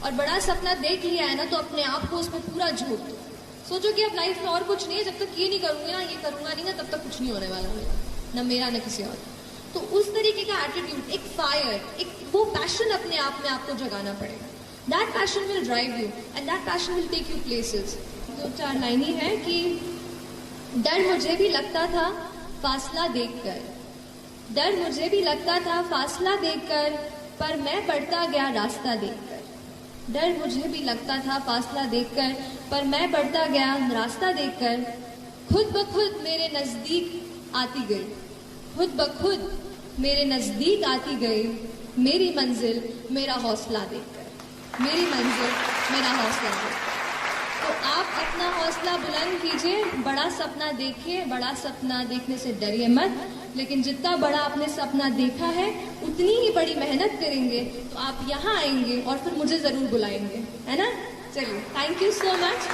और बड़ा सपना देख लिया है ना तो अपने आप को उसमें पूरा झोंक दो। सोचो कि अब लाइफ में और कुछ नहीं है, जब तक ये नहीं करूंगी ना, ये करूंगा नहीं ना, तब तक कुछ नहीं होने वाला मेरा, ना मेरा ना किसी और। तो उस तरीके का एटीट्यूड, एक फायर, एक वो पैशन अपने आप में आपको जगाना पड़ेगा। That passion will drive you and that passion will take you places. 2-4 line ही है कि डर मुझे भी लगता था फासला देखकर, डर मुझे भी लगता था फासला देखकर, पर मैं बढ़ता गया रास्ता देखकर। डर मुझे भी लगता था फासला देखकर, पर मैं बढ़ता गया रास्ता देखकर। खुद ब खुद मेरे नजदीक आती गई, खुद ब खुद मेरे नजदीक आती गई मेरी मंजिल मेरा हौसला देखकर, मेरी मंजिल मेरा हौसला देखकर। तो आप अपना हौसला बुलंद कीजिए, बड़ा सपना देखिए, बड़ा सपना देखने से डरिए मत, लेकिन जितना बड़ा आपने सपना देखा है उतनी ही बड़ी मेहनत करेंगे तो आप यहाँ आएंगे और फिर मुझे जरूर बुलाएंगे, है ना। चलिए, थैंक यू सो मच।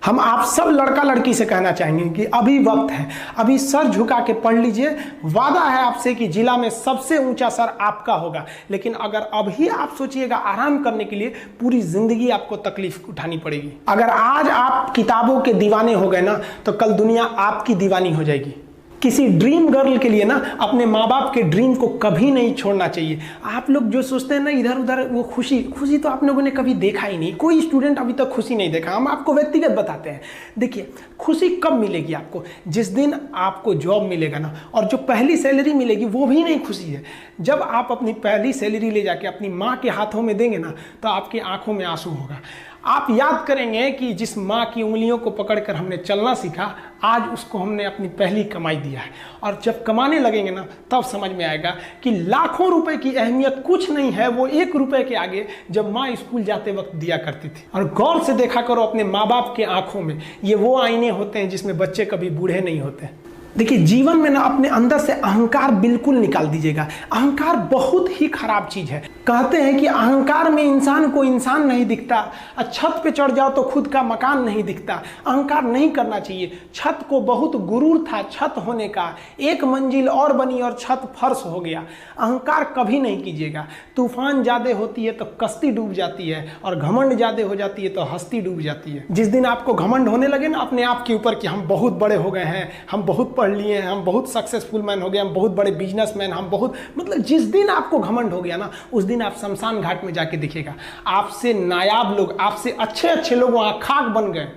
हम आप सब लड़का लड़की से कहना चाहेंगे कि अभी वक्त है, अभी सर झुका के पढ़ लीजिए। वादा है आपसे कि जिला में सबसे ऊंचा सर आपका होगा, लेकिन अगर अभी आप सोचिएगा आराम करने के लिए, पूरी जिंदगी आपको तकलीफ उठानी पड़ेगी। अगर आज आप किताबों के दीवाने हो गए ना, तो कल दुनिया आपकी दीवानी हो जाएगी। किसी ड्रीम गर्ल के लिए ना अपने माँ बाप के ड्रीम को कभी नहीं छोड़ना चाहिए। आप लोग जो सोचते हैं ना इधर उधर, वो खुशी तो आप लोगों ने कभी देखा ही नहीं। कोई स्टूडेंट अभी तक खुशी नहीं देखा। हम आपको व्यक्तिगत बताते हैं। देखिए, खुशी कब मिलेगी आपको? जिस दिन आपको जॉब मिलेगा ना, और जो पहली सैलरी मिलेगी वो भी नहीं खुशी है। जब आप अपनी पहली सैलरी ले जाके अपनी माँ के हाथों में देंगे ना, तो आपकी आंखों में आंसू होगा। आप याद करेंगे कि जिस माँ की उंगलियों को पकड़कर हमने चलना सीखा, आज उसको हमने अपनी पहली कमाई दिया है। और जब कमाने लगेंगे ना, तब समझ में आएगा कि लाखों रुपए की अहमियत कुछ नहीं है वो 1 रुपए के आगे, जब माँ स्कूल जाते वक्त दिया करती थी। और गौर से देखा करो अपने माँ बाप के आंखों में, ये वो आईने होते हैं जिसमें बच्चे कभी बूढ़े नहीं होते। देखिए, जीवन में ना अपने अंदर से अहंकार बिल्कुल निकाल दीजिएगा। अहंकार बहुत ही खराब चीज है। कहते हैं कि अहंकार में इंसान को इंसान नहीं दिखता, छत पे चढ़ जाओ तो खुद का मकान नहीं दिखता। अहंकार नहीं करना चाहिए। छत को बहुत गुरूर था छत होने का, 1 मंजिल और बनी और छत फर्श हो गया। अहंकार कभी नहीं कीजिएगा। तूफान ज्यादा होती है तो कश्ती डूब जाती है, और घमंड ज्यादा हो जाती है तो हस्ती डूब जाती है। जिस दिन आपको घमंड होने लगे ना अपने आप के ऊपर कि हम बहुत बड़े हो गए हैं, हम बहुत पढ़ लिए हैं, हम बहुत सक्सेसफुल मैन हो गए, हम बहुत बड़े बिजनेसमैन, हम बहुत, मतलब जिस दिन आपको घमंड हो गया ना, उस दिन आप शमशान घाट में जाके देखिएगा आपसे नायाब लोग, आपसे अच्छे लोग वहां खाक बन गए।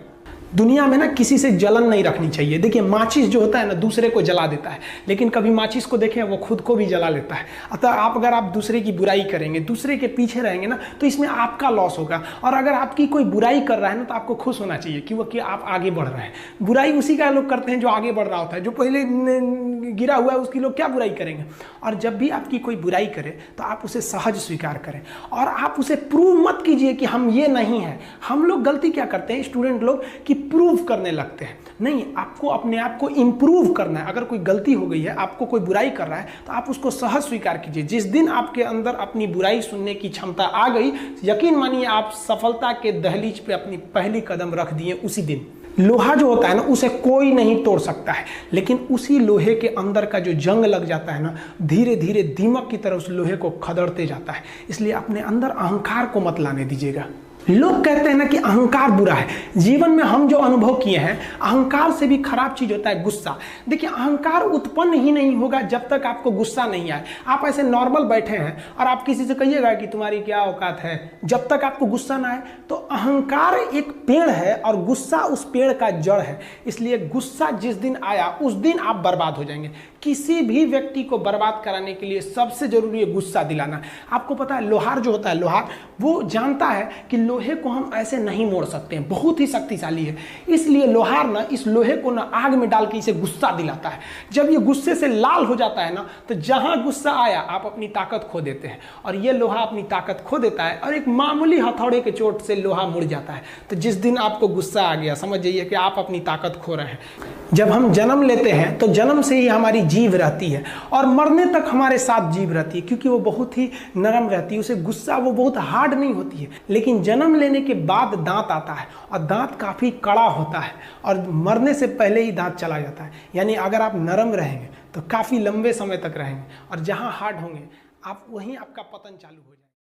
दुनिया में ना किसी से जलन नहीं रखनी चाहिए। देखिए, माचिस जो होता है ना दूसरे को जला देता है, लेकिन कभी माचिस को देखें वो खुद को भी जला लेता है। अतः अगर आप दूसरे की बुराई करेंगे, दूसरे के पीछे रहेंगे ना, तो इसमें आपका लॉस होगा। और अगर आपकी कोई बुराई कर रहा है ना, तो आपको खुश होना चाहिए कि आप आगे बढ़ रहे हैं। बुराई उसी का लोग करते हैं जो आगे बढ़ रहा होता है। जो पहले गिरा हुआ है उसकी लोग क्या बुराई करेंगे। और जब भी आपकी कोई बुराई करे तो आप उसे सहज स्वीकार करें, और आप उसे प्रूव मत कीजिए कि हम ये नहीं है। हम लोग गलती क्या करते हैं स्टूडेंट लोग, कि प्रूव करने लगते हैं। नहीं, आपको अपने आप को इंप्रूव करना है। अगर कोई गलती हो गई है, आपको कोई बुराई कर रहा है, तो आप उसको सहज स्वीकार कीजिए। जिस दिन आपके अंदर अपनी बुराई सुनने की क्षमता आ गई, यकीन मानिए आप सफलता के दहलीज पे अपनी पहली कदम रख दिए उसी दिन। लोहा जो होता है ना, उसे कोई नहीं तोड़ सकता है, लेकिन उसी लोहे के अंदर का जो जंग लग जाता है ना, धीरे धीरे दीमक की तरह उस लोहे को खदड़ते जाता है। इसलिए अपने अंदर अहंकार को मत लाने दीजिएगा। लोग कहते हैं ना कि अहंकार बुरा है। जीवन में हम जो अनुभव किए हैं, अहंकार से भी खराब चीज होता है गुस्सा। देखिए, अहंकार उत्पन्न ही नहीं होगा जब तक आपको गुस्सा नहीं आए। आप ऐसे नॉर्मल बैठे हैं और आप किसी से कहिएगा कि तुम्हारी क्या औकात है, जब तक आपको गुस्सा ना आए। तो अहंकार एक पेड़ है और गुस्सा उस पेड़ का जड़ है। इसलिए गुस्सा जिस दिन आया उस दिन आप बर्बाद हो जाएंगे। किसी भी व्यक्ति को बर्बाद कराने के लिए सबसे जरूरी है गुस्सा दिलाना। आपको पता है, लोहार जो होता है, लोहार वो जानता है कि लोहे को हम ऐसे नहीं मोड़ सकते हैं, बहुत ही शक्तिशाली है। इसलिए लोहार ना इस लोहे को ना आग में डाल के इसे गुस्सा दिलाता है। जब ये गुस्से से लाल हो जाता है ना, तो जहां गुस्सा आया आप अपनी ताकत खो देते हैं, और ये लोहा अपनी ताकत खो देता है, और एक मामूली हथौड़े के चोट से लोहा मुड़ जाता है। तो जिस दिन आपको गुस्सा आ गया, समझ जाइए कि आप अपनी ताकत खो रहे हैं। जब हम जन्म लेते हैं तो जन्म से ही हमारी जीभ रहती है, और मरने तक हमारे साथ जीभ रहती है, क्योंकि वो बहुत ही नरम रहती है। उसे गुस्सा वो बहुत हार्ड नहीं होती है। लेकिन जन्म लेने के बाद दांत आता है, और दांत काफी कड़ा होता है, और मरने से पहले ही दांत चला जाता है। यानी अगर आप नरम रहेंगे तो काफी लंबे समय तक रहेंगे, और जहां हार्ड होंगे आप वहीं आपका पतन चालू हो जाएगा।